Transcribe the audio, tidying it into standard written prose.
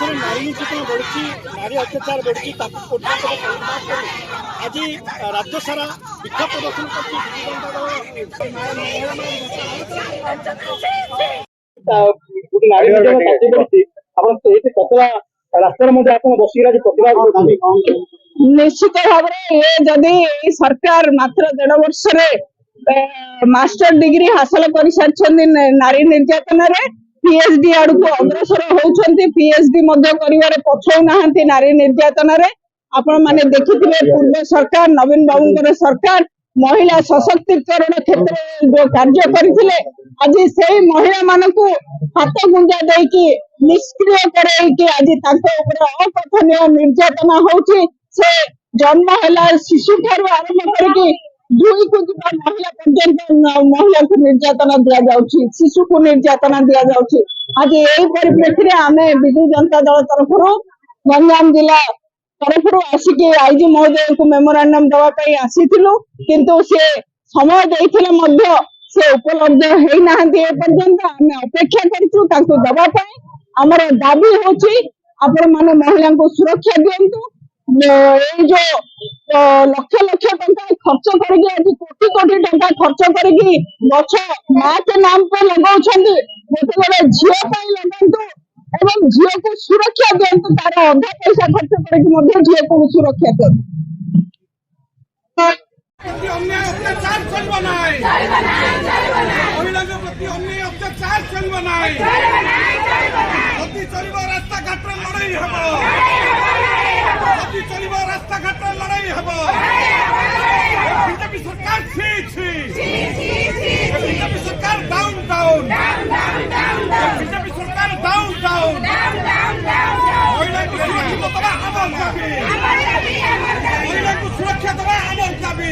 देश में नारी निर्यातन बढ़ुची, नारी अत्याचार बढ़ुची, आज राज्य सारा विक्षोभ प्रदर्शन निश्चित भाव जदि सरकार मात्र 1.5 वर्ष मास्टर डिग्री हासिल कर सारी नारी निर्यातन पीएचडी आड़ को अग्रसर होती पीएचडी पछौना नारी निर्यातन आपण मैंने देखिए पूर्व सरकार नवीन बाबू सरकार महिला सशक्तिकरण क्षेत्र में जो कार्य करते आज से महिला मानक हाथ गुंजा देकी निष्क्रिय करके आज अकथनीय निर्यातन होची से जन्म है शिशु ठार आरंभ करके दुई को महिला पर्यंत महिला को निर्यातन दि जाऊँगी शिशु को निर्यातन दि जाऊँगी आज यही परिप्रेक्षी में आम विजु जनता दल तरफ गंजाम जिला तरफ आसिकी आईजी महोदय को मेमोरांडम दवाई आसीलु किंतु से समय देते से उपलब्ध होना पर्यंत आम अपेक्षा करूँ दवाई आमर दाबी होची आपण माने महिला को सुरक्षा दिंतु जो लक्ष लक्ष टंका खर्च करके आज कोटी कोटी टंका खर्च करके गछ माँ के नाम पे लगाउछन्ती गोटे झील लगातु एवं झील को सुरक्षा दिंतु तार अधा पैसा खर्च करके झील को सुरक्षा दिंतु रास्ता घाट लड़ाई हम बीजेपी सरकार बीजेपी सरकार डाउन डाउन बीजेपी सरकार डाउन डाउन महिला को सुरक्षा दवा आमर दाबी महिला को सुरक्षा दवा आमर दाबी